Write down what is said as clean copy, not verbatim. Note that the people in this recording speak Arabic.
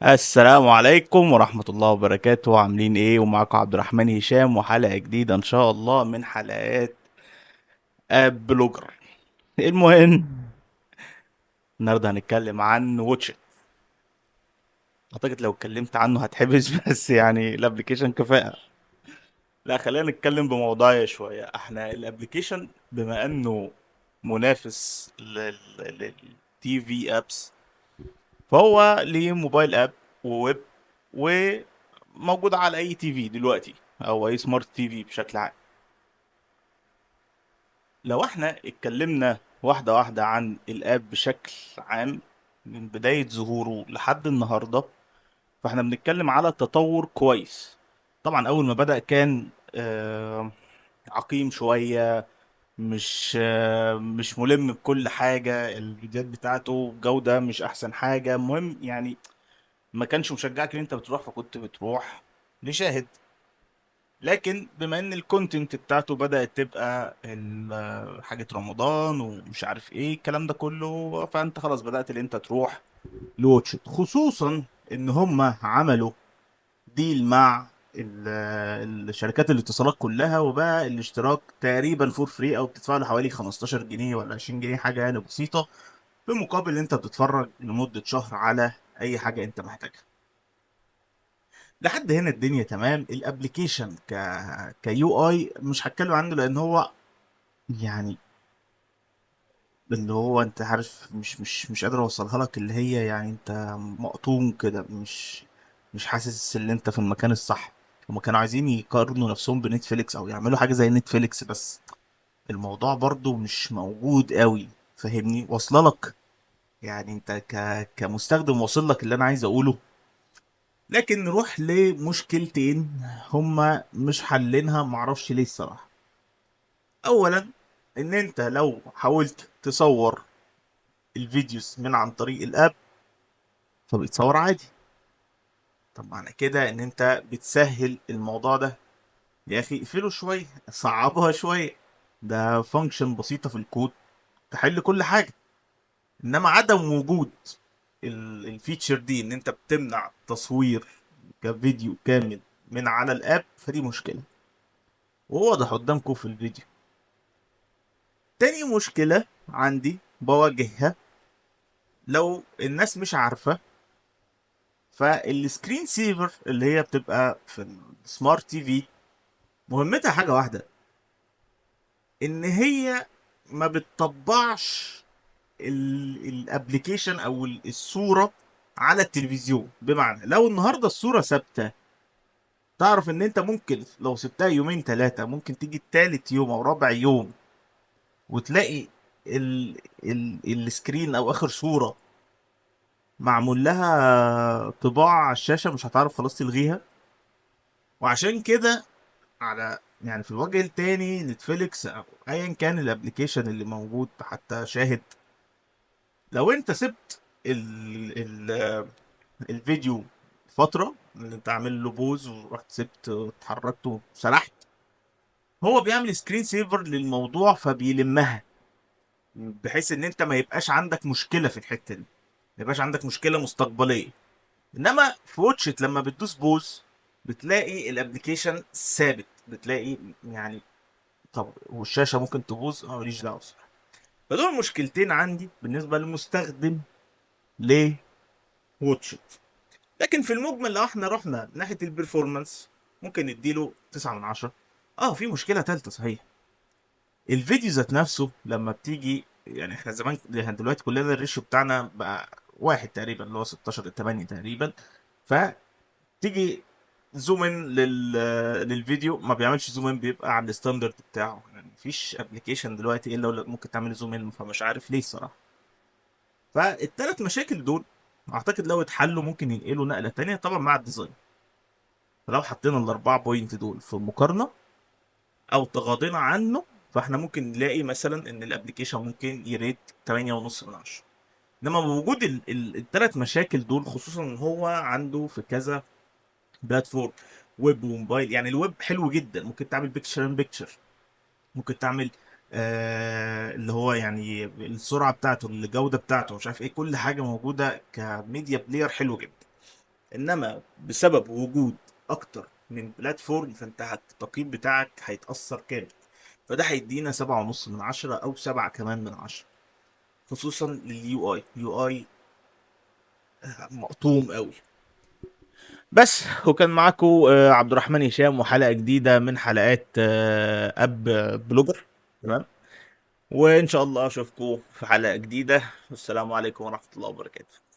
السلام عليكم ورحمة الله وبركاته، عاملين ايه؟ ومعكم عبد الرحمن هشام وحلقة جديدة ان شاء الله من حلقات اب بلوجر. المهم، النهاردة هنتكلم عن واتشت. اعتقد لو اتكلمت عنه هتحبس بس يعني الابليكيشن كفاءة. لا، خلينا نتكلم بموضوعية شوية. احنا الابليكيشن بما انه منافس للتي في ابس، فهو ليه موبايل اب وويب، وموجود على اي تي في دلوقتي او اي سمارت تي في بشكل عام. لو احنا اتكلمنا واحدة واحدة عن الاب بشكل عام من بداية ظهوره لحد النهاردة، فاحنا بنتكلم على تطور كويس. طبعا اول ما بدأ كان عقيم شوية، مش ملم بكل حاجة، الفيديوهات بتاعته جودة مش احسن حاجة، مهم يعني ما كانش مشجعك ان انت بتروح، فكنت بتروح لشاهد. لكن بما ان الكونتنت بتاعته بدأت تبقى حاجة رمضان ومش عارف ايه الكلام ده كله، فانت خلاص بدأت ان انت تروح لواتشت. خصوصا ان هم عملوا ديل مع الشركات الاتصالات كلها، وبقى الاشتراك تقريبا فور فري، او بتدفع له حوالي 15 جنيه ولا 20 جنيه، حاجة يعني بسيطة، في مقابل ان انت بتتفرج لمدة شهر على اي حاجة انت محتاجها. لحد هنا الدنيا تمام. الابليكيشن كيو اي مش هتكلم عنه، لان هو يعني اللي هو انت عارف، مش قادر اوصلها لك، اللي هي يعني انت مقطوم كده، مش حاسس ان انت في المكان الصح. هما كانوا عايزين يقارنوا نفسهم بنتفليكس او يعملوا حاجه زي نتفليكس، بس الموضوع برضو مش موجود قوي. فاهمني؟ واصله لك؟ يعني انت كمستخدم واصل لك اللي انا عايز اقوله. لكن نروح لمشكلتين هما مش حلينها، معرفش ليه الصراحه. اولا، ان انت لو حاولت تصور الفيديوز من عن طريق الاب فبيتصور عادي. طب معنى كده ان انت بتسهل الموضوع ده. يا اخي اقفله شويه، صعبها شويه. ده فانكشن بسيطه في الكود تحل كل حاجه. انما عدم وجود الفيتشر دي، ان انت بتمنع تصوير كفيديو كامل من على الاب، فدي مشكله وواضح قدامكم في الفيديو. تاني مشكله عندي بواجهها، لو الناس مش عارفه، فالسكرين سيفر اللي هي بتبقى في السمارت تي في مهمتها حاجة واحدة، ان هي ما بتطبعش الابليكيشن او الصورة على التلفزيون. بمعنى لو النهاردة الصورة ثابتة، تعرف ان انت ممكن لو سبتها يومين ثلاثة، ممكن تيجي تالت يوم او رابع يوم وتلاقي السكرين او اخر صورة معمول لها طباعة على الشاشة، مش هتعرف خلاص تلغيها. وعشان كده، على يعني في الوجه التاني نتفليكس او ايا كان الابليكيشن اللي موجود، حتى شاهد، لو انت سبت الفيديو فترة، اللي انت عامل له بوز ورحت سبت اتحركت وسرحت، هو بيعمل سكرين سيفر للموضوع فبيلمها، بحيث ان انت ما يبقاش عندك مشكلة في الحتة دي، ما يبقاش عندك مشكلة مستقبلية. انما في واتشت لما بتدوس بوز بتلاقي الابليكيشن ثابت، بتلاقي يعني طب والشاشة ممكن تبوظ، ماليش دعوة الصراحة. فدول مشكلتين عندي بالنسبة للمستخدم لواتشت. لكن في المجمل لو احنا رحنا ناحية البرفورمانس، ممكن نديله 9 من 10. اه، في مشكلة تالتة صحيح. الفيديو ذات نفسه لما بتيجي، يعني احنا زمان يعني دلوقتي كلنا الريشيو بتاعنا بقى واحد تقريبا، اللي هو 16 ل 8 تقريبا. فتيجي زوم ان للفيديو، ما بيعملش زوم ان، بيبقى على الستاندرد بتاعه. يعني مفيش ابلكيشن دلوقتي الا ولا ممكن تعمل زوم ان، فمش عارف ليه الصراحه. فالثلاث مشاكل دول اعتقد لو اتحلوا ممكن ينقلوا نقله تانية، طبعا مع الديزاين. فلو حطينا الاربعه بوينت دول في مقارنه او تغاضينا عنه، فاحنا ممكن نلاقي مثلا ان الابلكيشن ممكن يريت 8.5 من 10. انما بوجود الثلاث مشاكل دول، خصوصا ان هو عنده في كذا بلاتفورم، ويب وموبايل. يعني الويب حلو جدا، ممكن تعمل بيكتشر ان بيكتشر، ممكن تعمل اللي هو يعني السرعه بتاعته، الجوده بتاعته، مش عارف ايه، كل حاجه موجوده كميديا بلاير حلو جدا. انما بسبب وجود اكتر من بلاتفورم، فانت التقييم بتاعك هيتأثر كامل. فده هيدينا 7.5 من 10 او 7 كمان من 10، خصوصا لليو اي. اليو اي مقطوم قوي. بس وكان معاكم عبد الرحمن هشام، وحلقة جديدة من حلقات اب بلوجر. تمام. وان شاء الله اشوفكم في حلقة جديدة، والسلام عليكم ورحمة الله وبركاته.